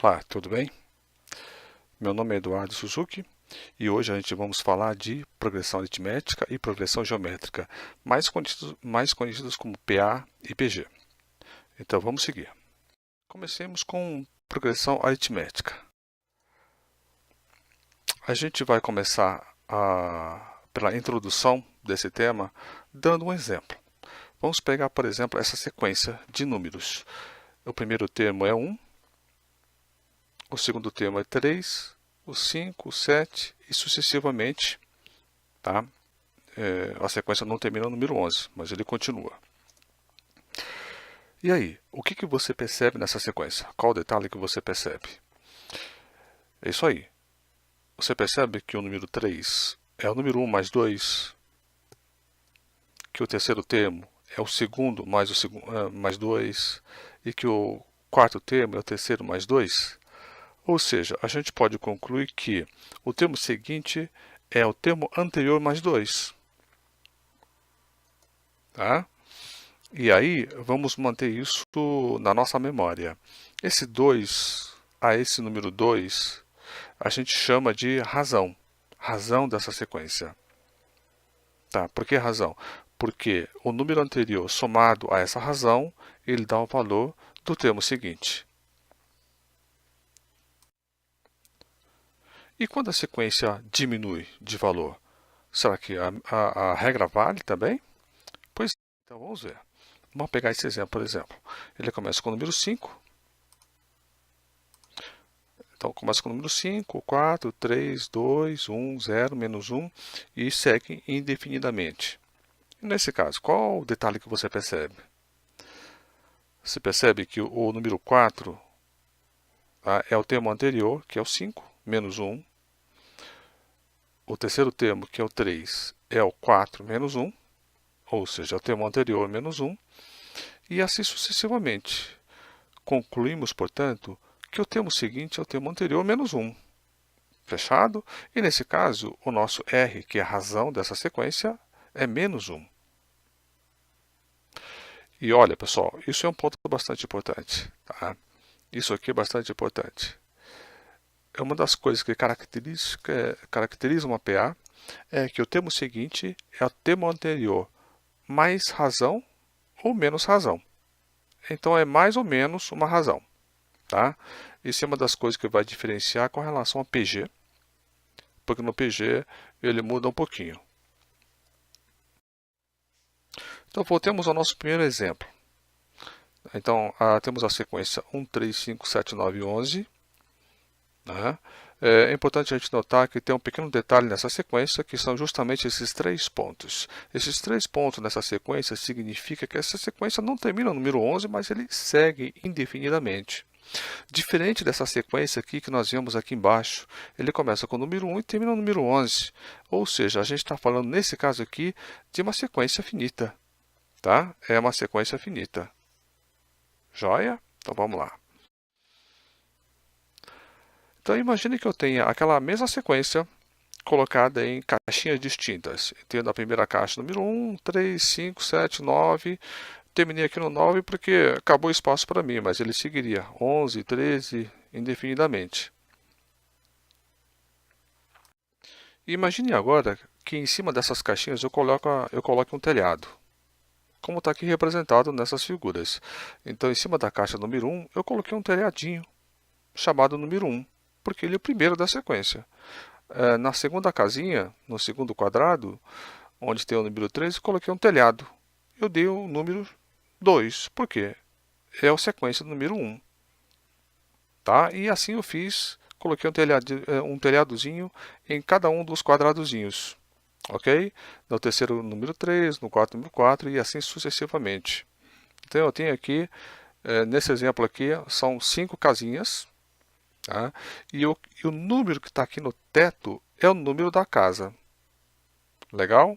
Olá, tudo bem? Meu nome é Eduardo Suzuki e hoje a gente vamos falar de progressão aritmética e progressão geométrica, mais conhecidos como PA e PG. Então vamos seguir. Comecemos com progressão aritmética. A gente vai começar pela introdução desse tema dando um exemplo. Vamos pegar, por exemplo, essa sequência de números. O primeiro termo é 1, o segundo termo é 3, o 5, o 7 e sucessivamente, tá? A sequência não termina no número 11, mas ele continua. E aí, o que você percebe nessa sequência? Qual o detalhe que você percebe? É isso aí. Você percebe que o número 3 é o número 1 mais 2, que o terceiro termo é o segundo mais 2 e que o quarto termo é o terceiro mais 2? Ou seja, a gente pode concluir que o termo seguinte é o termo anterior mais 2. Tá? E aí, vamos manter isso na nossa memória. Esse 2, esse número 2, a gente chama de razão. Razão dessa sequência. Tá? Por que razão? Porque o número anterior somado a essa razão, ele dá o valor do termo seguinte. E quando a sequência diminui de valor, será que a regra vale também? Pois então vamos ver. Vamos pegar esse exemplo, por exemplo. Ele começa com o número 5. Então começa com o número 5, 4, 3, 2, 1, 0, menos 1 e segue indefinidamente. E nesse caso, qual o detalhe que você percebe? Você percebe que o número 4 é o termo anterior, que é o 5, menos 1. O terceiro termo, que é o 3, é o 4 menos 1, ou seja, é o termo anterior menos 1, e assim sucessivamente. Concluímos, portanto, que o termo seguinte é o termo anterior menos 1. Fechado? E nesse caso, o nosso R, que é a razão dessa sequência, é menos 1. E olha, pessoal, isso é um ponto bastante importante. Tá? Isso aqui é bastante importante. É uma das coisas que caracteriza uma PA é que o termo seguinte é o termo anterior mais razão ou menos razão. Então, é mais ou menos uma razão. Tá? Isso é uma das coisas que vai diferenciar com relação a PG, porque no PG ele muda um pouquinho. Então, voltemos ao nosso primeiro exemplo. Então, temos a sequência 1, 3, 5, 7, 9, 11. Né? É importante a gente notar que tem um pequeno detalhe nessa sequência, que são justamente esses 3 pontos. Esses 3 pontos nessa sequência significa que essa sequência não termina no número 11, mas ele segue indefinidamente. Diferente dessa sequência aqui que nós vemos aqui embaixo, ele começa com o número 1 e termina no número 11. Ou seja, a gente está falando nesse caso aqui de uma sequência finita. Tá? É uma sequência finita. Joia? Então vamos lá. Então imagine que eu tenha aquela mesma sequência colocada em caixinhas distintas. Tendo a primeira caixa número 1, 3, 5, 7, 9. Terminei aqui no 9 porque acabou o espaço para mim, mas ele seguiria 11, 13, indefinidamente. E imagine agora que em cima dessas caixinhas eu coloque um telhado, como está aqui representado nessas figuras. Então, em cima da caixa número 1, eu coloquei um telhadinho, chamado número 1, porque ele é o primeiro da sequência. Na segunda casinha, no segundo quadrado, onde tem o número 3, eu coloquei um telhado. Eu dei o número 2, por quê? É a sequência do número 1. Tá? E assim eu fiz, coloquei um telhadozinho em cada um dos quadradozinhos. Ok? No terceiro número 3, no quarto número 4 e assim sucessivamente. Então eu tenho aqui, nesse exemplo aqui, são 5 casinhas. Tá? E o número que está aqui no teto é o número da casa. Legal?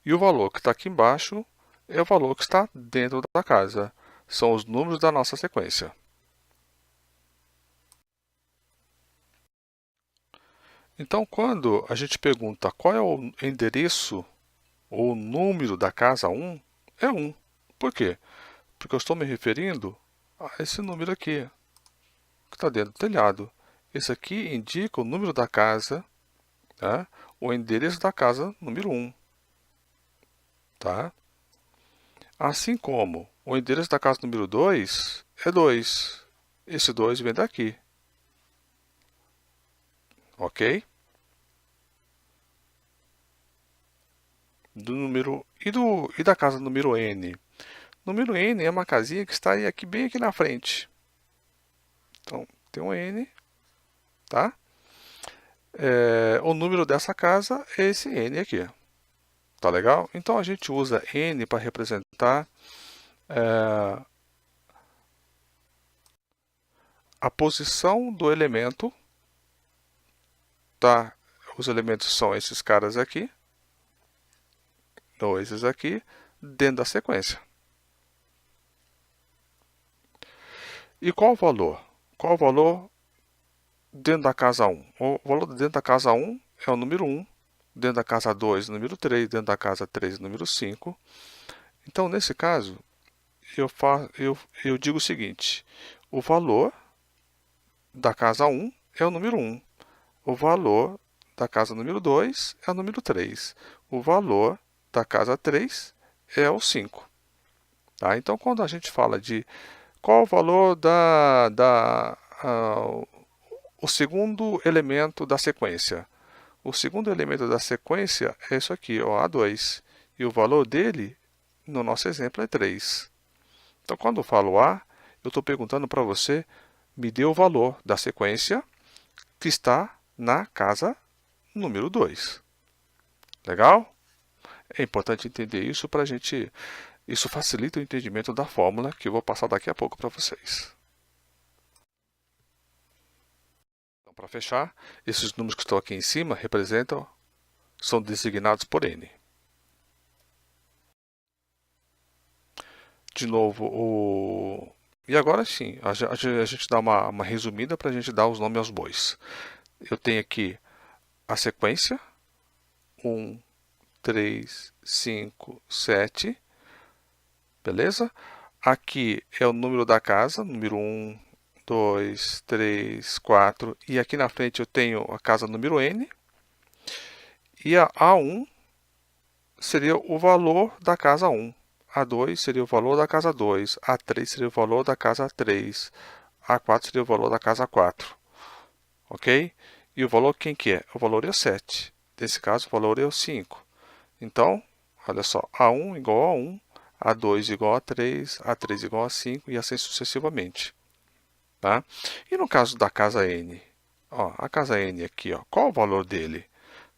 E o valor que está aqui embaixo é o valor que está dentro da casa. São os números da nossa sequência. Então, quando a gente pergunta qual é o endereço ou o número da casa 1, é 1. Por quê? Porque eu estou me referindo esse número aqui, que está dentro do telhado. Esse aqui indica o número da casa, tá? O endereço da casa número 1. Tá? Assim como o endereço da casa número 2 é 2. Esse 2 vem daqui. Ok? E da casa número N? Número N é uma casinha que está aqui, bem aqui na frente. Então, tem um N, tá? O número dessa casa é esse N aqui. Tá legal? Então, a gente usa N para representar a posição do elemento, tá? Os elementos são esses caras aqui, ou esses aqui, dentro da sequência. E qual o valor? Qual o valor dentro da casa 1? O valor dentro da casa 1 é o número 1, dentro da casa 2, número 3, dentro da casa 3, número 5. Então, nesse caso, eu digo o seguinte: o valor da casa 1 é o número 1. O valor da casa número 2 é o número 3. O valor da casa 3 é o 5. Tá? Então, quando a gente fala de qual o valor o segundo elemento da sequência? O segundo elemento da sequência é isso aqui, ó, A2. E o valor dele, no nosso exemplo, é 3. Então, quando eu falo A, eu estou perguntando para você, me dê o valor da sequência que está na casa número 2. Legal? É importante entender isso para a gente. Isso facilita o entendimento da fórmula que eu vou passar daqui a pouco para vocês. Então, para fechar, esses números que estão aqui em cima são designados por N. De novo, e agora sim, a gente dá uma resumida para a gente dar os nomes aos bois. Eu tenho aqui a sequência, 1, 3, 5, 7, beleza? Aqui é o número da casa, número 1, 2, 3, 4, e aqui na frente eu tenho a casa número N, e a A1 seria o valor da casa 1. A2 seria o valor da casa 2, A3 seria o valor da casa 3, A4 seria o valor da casa 4, ok? E o valor quem que é? O valor é o 7, nesse caso o valor é o 5. Então, olha só, A1 igual a 1, A2 igual a 3, A3 igual a 5 e assim sucessivamente. Tá? E no caso da casa N, ó, a casa N aqui, ó, qual o valor dele?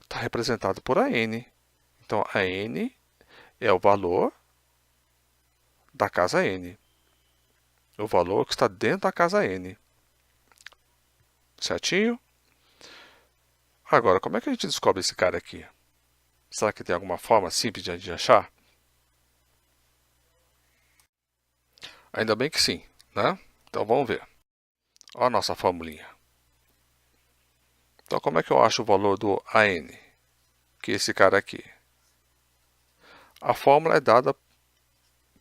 Está representado por a N. Então, a N é o valor da casa N. O valor que está dentro da casa N. Certinho? Agora, como é que a gente descobre esse cara aqui? Será que tem alguma forma simples de achar? Ainda bem que sim, né? Então, vamos ver. Olha a nossa formulinha. Então, como é que eu acho o valor do AN? Que é esse cara aqui. A fórmula é dada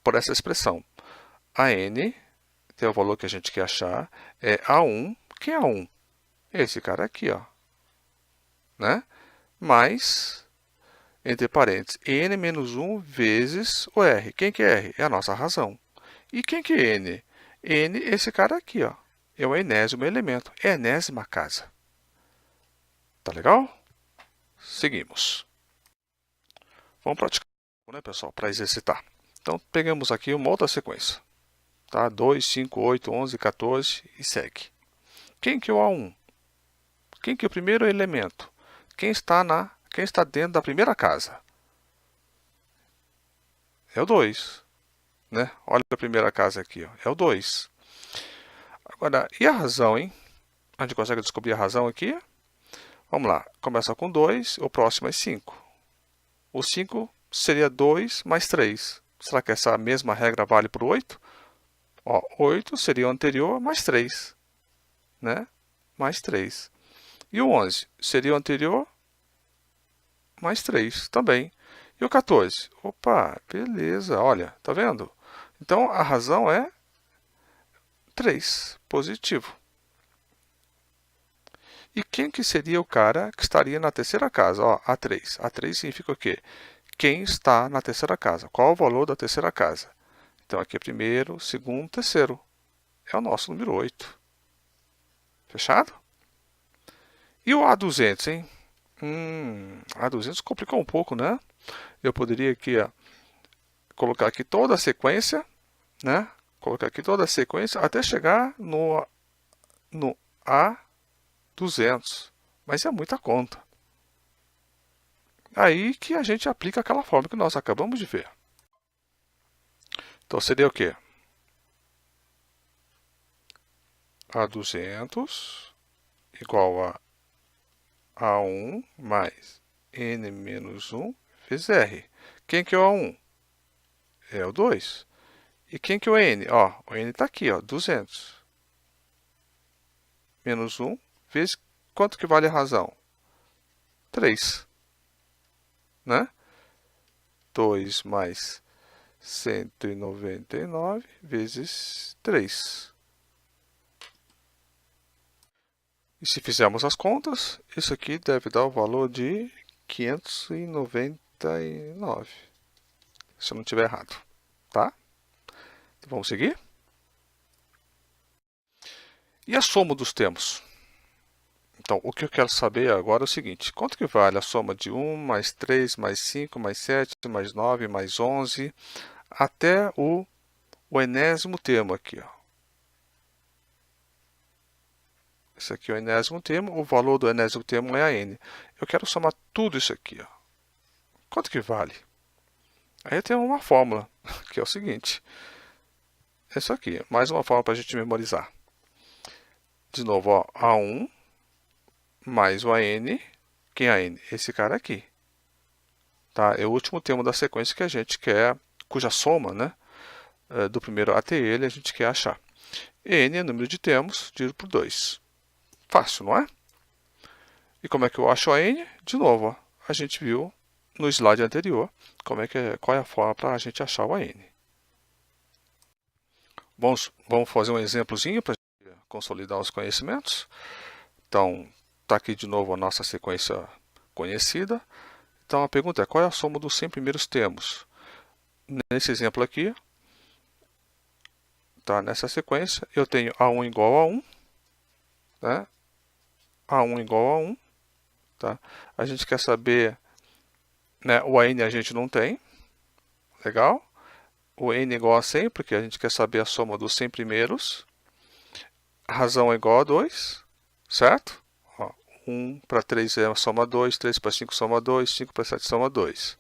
por essa expressão. AN, tem o valor que a gente quer achar, é A1. Quem é A1? Esse cara aqui, ó. Né? Mais, entre parênteses, N menos 1 vezes o R. Quem que é R? É a nossa razão. E quem que é N? N, esse cara aqui, ó. É o enésimo elemento. É a enésima casa. Tá legal? Seguimos. Vamos praticar, né, pessoal, para exercitar. Então, pegamos aqui uma outra sequência. Tá? 2, 5, 8, 11, 14 e segue. Quem que é o A1? Quem que é o primeiro elemento? Quem está dentro da primeira casa? É o 2. Né? Olha a primeira casa aqui, ó. É o 2. Agora, e a razão, hein? A gente consegue descobrir a razão aqui? Vamos lá. Começa com 2, o próximo é 5. O 5 seria 2 mais 3. Será que essa mesma regra vale para o 8? Ó, 8 seria o anterior mais 3. Né? Mais 3. E o 11 seria o anterior mais 3 também. E o 14? Opa, beleza, olha, tá vendo? Então, a razão é 3, positivo. E quem que seria o cara que estaria na terceira casa? Ó, A3. A3 significa o quê? Quem está na terceira casa? Qual o valor da terceira casa? Então, aqui é primeiro, segundo, terceiro. É o nosso número 8. Fechado? E o A200, hein? A200 complicou um pouco, né? Eu poderia aqui, ó, colocar aqui toda a sequência, né? Colocar aqui toda a sequência até chegar no A200. Mas é muita conta. Aí que a gente aplica aquela fórmula que nós acabamos de ver. Então, seria o quê? A200 igual a A1 mais N menos 1 vezes R. Quem que é o A1? É o 2. E quem que é o N? Ó, o N está aqui, ó, 200. Menos 1 vezes quanto que vale a razão? 3. Né? 2 mais 199 vezes 3. E se fizermos as contas, isso aqui deve dar o valor de 599. Se eu não estiver errado. Tá? Então, vamos seguir? E a soma dos termos? Então, o que eu quero saber agora é o seguinte. Quanto que vale a soma de 1, mais 3, mais 5, mais 7, mais 9, mais 11, até o enésimo termo aqui, ó. Esse aqui é o enésimo termo, o valor do enésimo termo é a n. Eu quero somar tudo isso aqui, ó. Quanto que vale? Aí eu tenho uma fórmula, que é o seguinte. Isso aqui, mais uma fórmula para a gente memorizar. De novo, ó, A1 mais o AN. Quem é a n? Esse cara aqui. Tá? É o último termo da sequência que a gente quer, cuja soma, né, do primeiro até ele, a gente quer achar. N é o número de termos, dividido por 2. Fácil, não é? E como é que eu acho a n? De novo, ó, a gente viu no slide anterior qual é a forma para a gente achar o n. Vamos fazer um exemplozinho para consolidar os conhecimentos. Então, está aqui de novo a nossa sequência conhecida. Então, a pergunta é, qual é a soma dos 100 primeiros termos? Nesse exemplo aqui, tá, nessa sequência, eu tenho A1 igual a 1, né? A1 igual a 1. Tá? A gente quer saber, né, o AN a gente não tem. Legal? O N igual a 100, porque a gente quer saber a soma dos 100 primeiros. A razão é igual a 2, certo? Ó, 1 para 3 é a soma 2, 3 para 5 soma 2, 5 para 7 soma 2.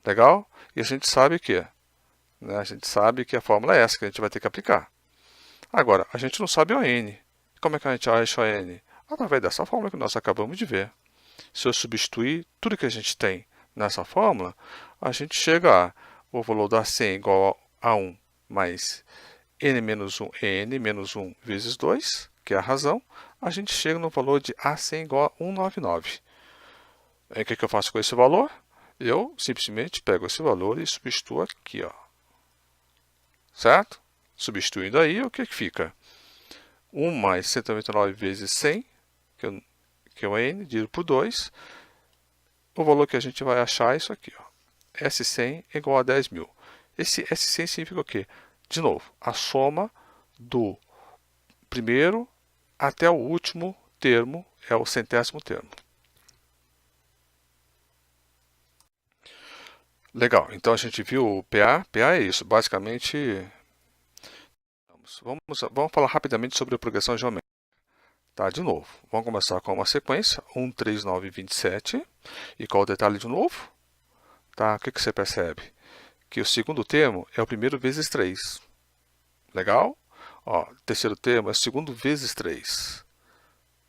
Legal? E a gente sabe que, né, a gente sabe que a fórmula é essa que a gente vai ter que aplicar. Agora, a gente não sabe o N. Como é que a gente acha o N? Através dessa fórmula que nós acabamos de ver. Se eu substituir tudo que a gente tem nessa fórmula, a gente chega a o valor da 100 igual a 1 mais n menos 1, n menos 1 vezes 2, que é a razão, a gente chega no valor de A100 igual a 199. Aí, o que eu faço com esse valor? Eu simplesmente pego esse valor e substituo aqui, ó. Certo? Substituindo aí, o que fica? 1 mais 199 vezes 100, que é o n, dividido por 2. O valor que a gente vai achar é isso aqui, ó. S100 é igual a 10.000. Esse S100 significa o quê? De novo, a soma do primeiro até o último termo é o centésimo termo. Legal, então a gente viu o PA. PA é isso, basicamente. Vamos falar rapidamente sobre a progressão geométrica. Tá, de novo, vamos começar com uma sequência, 1, 3, 9, 27. E qual o detalhe de novo? Tá, o que você percebe? Que o segundo termo é o primeiro vezes 3. Legal? Ó, o terceiro termo é o segundo vezes 3.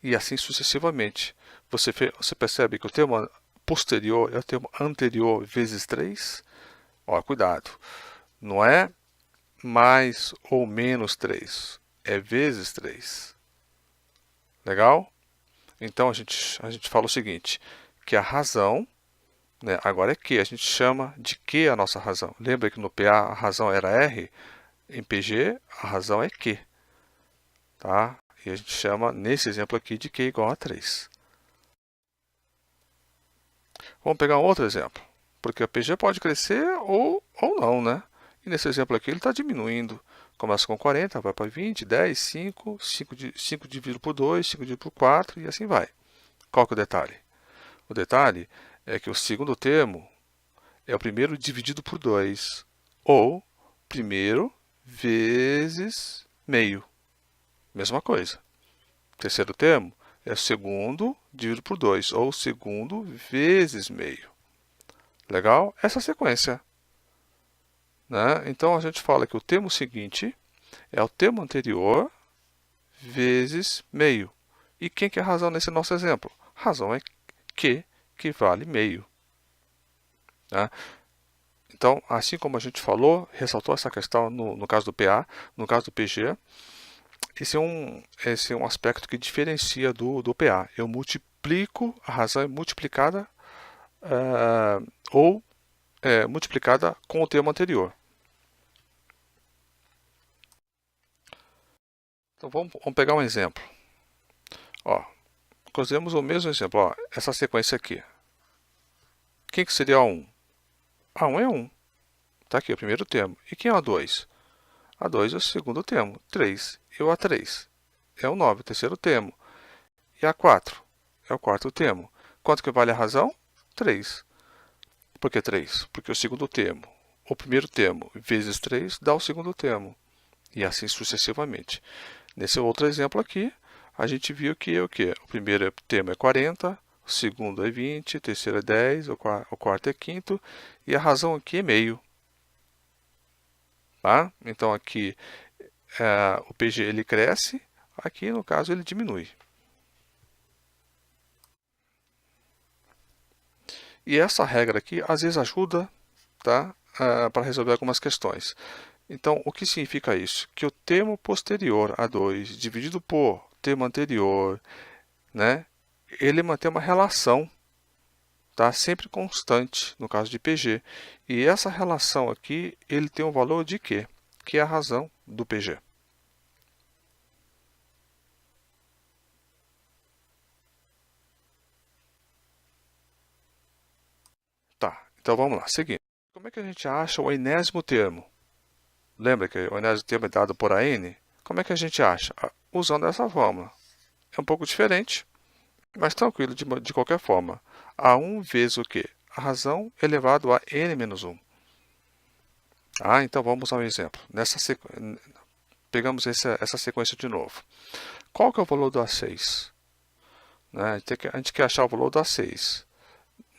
E assim sucessivamente. Você percebe que o termo posterior é o termo anterior vezes 3. Ó, cuidado. Não é mais ou menos 3. É vezes 3. Legal? Então, a gente fala o seguinte, que a razão, né, agora é Q, a gente chama de Q a nossa razão. Lembra que no PA a razão era R? Em PG, a razão é Q. tá? E a gente chama, nesse exemplo aqui, de Q igual a 3. Vamos pegar um outro exemplo, porque a PG pode crescer ou não, né? E nesse exemplo aqui ele está diminuindo. Começa com 40, vai para 20, 10, 5, 5 dividido por 2, 5 dividido por 4 e assim vai. Qual que é o detalhe? O detalhe é que o segundo termo é o primeiro dividido por 2, ou primeiro vezes meio. Mesma coisa. Terceiro termo é o segundo dividido por 2, ou segundo vezes meio. Legal? Essa sequência. Né? Então, a gente fala que o termo seguinte é o termo anterior vezes meio. E quem que é a razão nesse nosso exemplo? A razão é Q, que vale meio. Né? Então, assim como a gente falou, ressaltou essa questão no caso do PA, no caso do PG, esse é um aspecto que diferencia do PA. Eu multiplico, a razão é multiplicada ou multiplicada com o termo anterior. Então vamos pegar um exemplo. Ó, usemos o mesmo exemplo. Ó, essa sequência aqui. Quem que seria A1? A1 é 1. Está aqui o primeiro termo. E quem é o A2? A2 é o segundo termo. 3. E o A3 é o 9, o terceiro termo. E A4 é o quarto termo. Quanto que vale a razão? 3. Por que 3? Porque o segundo termo, o primeiro termo vezes 3 dá o segundo termo. E assim sucessivamente. Nesse outro exemplo aqui, a gente viu que é o quê? O primeiro termo é 40, o segundo é 20, o terceiro é 10, o quarto é quinto, e a razão aqui é meio. Tá? Então aqui o PG ele cresce, aqui no caso ele diminui. E essa regra aqui às vezes ajuda, tá? Para resolver algumas questões. Então, o que significa isso? Que o termo posterior a 2 dividido por termo anterior, né, ele mantém uma relação, tá, sempre constante, no caso de PG. E essa relação aqui, ele tem um valor de quê? Que é a razão do PG. Tá, então vamos lá, seguindo. Como é que a gente acha o enésimo termo? Lembra que o enésimo termo é dado por AN? Como é que a gente acha? Usando essa fórmula. É um pouco diferente, mas tranquilo de qualquer forma. A1 vezes o quê? A razão elevado a n menos 1. Então vamos a um exemplo. Pegamos essa sequência de novo. Qual que é o valor do A6? Né? A gente quer achar o valor do A6.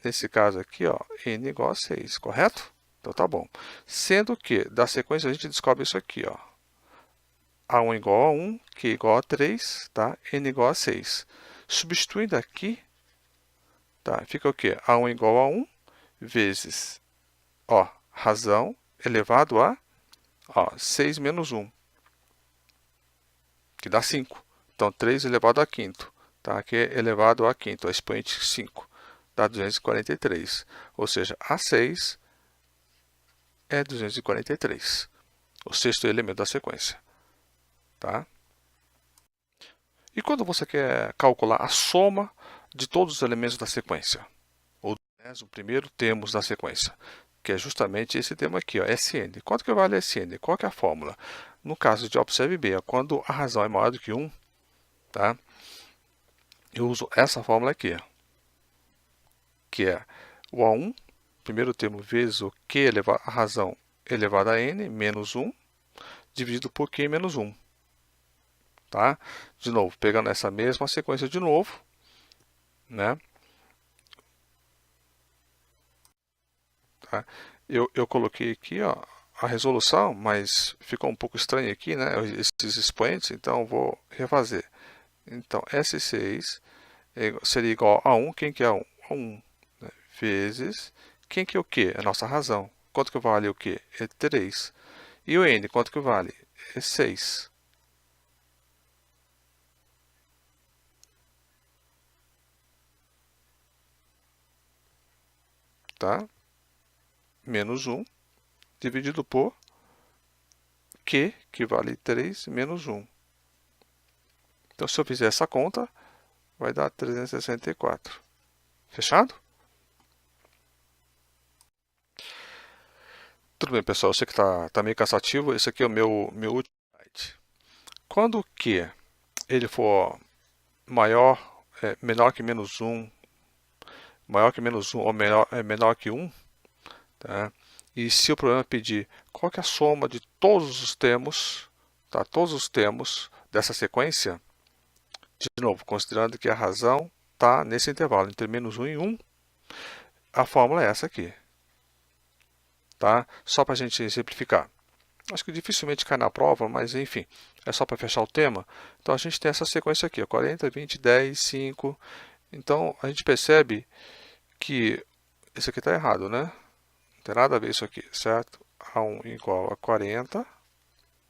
Nesse caso aqui, ó, n igual a 6, correto? Então tá bom. Sendo que da sequência a gente descobre isso aqui, ó. A1 igual a 1, Q igual a 3, tá? N igual a 6. Substituindo aqui, tá? Fica o quê? A1 igual a 1 vezes, ó, razão elevado a 6 menos 1, que dá 5. Então, 3 elevado a quinto, tá? Aqui é elevado a quinto, a expoente 5, dá 243. Ou seja, A6 é 243, o sexto elemento da sequência. Tá? E quando você quer calcular a soma de todos os elementos da sequência, ou o primeiro termos da sequência, que é justamente esse termo aqui, ó, Sn. Quanto que vale Sn? Qual que é a fórmula? No caso de observe B, quando a razão é maior do que 1, tá? Eu uso essa fórmula aqui, que é o A1, primeiro termo vezes o Q elevado, a razão elevada a n, menos 1, dividido por Q menos 1. Tá? De novo, pegando essa mesma sequência de novo, né? Tá? Eu coloquei aqui, ó, a resolução, mas ficou um pouco estranho aqui, né? Esses expoentes, então eu vou refazer. Então, S6 seria igual a 1, quem que é 1? 1, né? Vezes, quem que é o Q? É a nossa razão. Quanto que vale o Q? É 3. E o N, quanto que vale? É 6. Tá? Menos 1, dividido por Q, que vale 3, menos 1. Então, se eu fizer essa conta, vai dar 364. Fechado? Tudo bem, pessoal. Eu sei que tá meio cansativo. Esse aqui é o meu último slide. Quando que ele for menor que menos 1, maior que menos 1 ou menor que 1, tá? E se o problema pedir qual que é a soma de todos os termos, tá? Todos os termos dessa sequência, de novo, considerando que a razão está nesse intervalo, entre menos 1 e 1, a fórmula é essa aqui. Tá? Só para a gente simplificar. Acho que dificilmente cai na prova, mas enfim, é só para fechar o tema. Então a gente tem essa sequência aqui, ó, 40, 20, 10, 5. Então a gente percebe que isso aqui está errado, né? Não tem nada a ver isso aqui, certo? A1 igual a 40,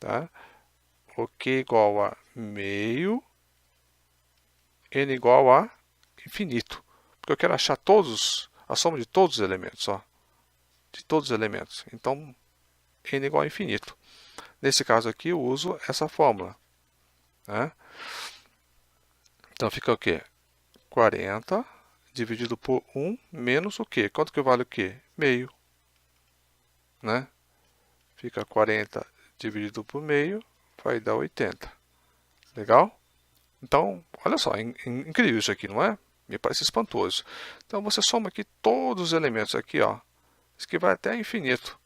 tá? O Q igual a meio, N igual a infinito. Porque eu quero achar a soma de todos os elementos, ó. De todos os elementos. Então, N igual a infinito. Nesse caso aqui, eu uso essa fórmula, né? Então, fica o quê? 40 dividido por 1 menos o quê? Quanto que vale o quê? Meio. Né? Fica 40 dividido por meio, vai dar 80. Legal? Então, olha só, incrível isso aqui, não é? Me parece espantoso. Então, você soma aqui todos os elementos aqui, ó. Isso aqui vai até infinito.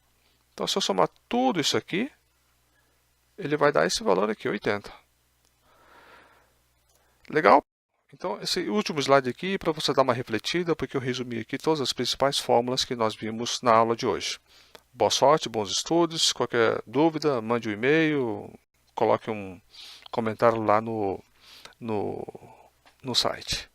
Então, se eu somar tudo isso aqui, ele vai dar esse valor aqui, 80. Legal? Então, esse último slide aqui para você dar uma refletida, porque eu resumi aqui todas as principais fórmulas que nós vimos na aula de hoje. Boa sorte, bons estudos. Qualquer dúvida, mande um e-mail, coloque um comentário lá no site.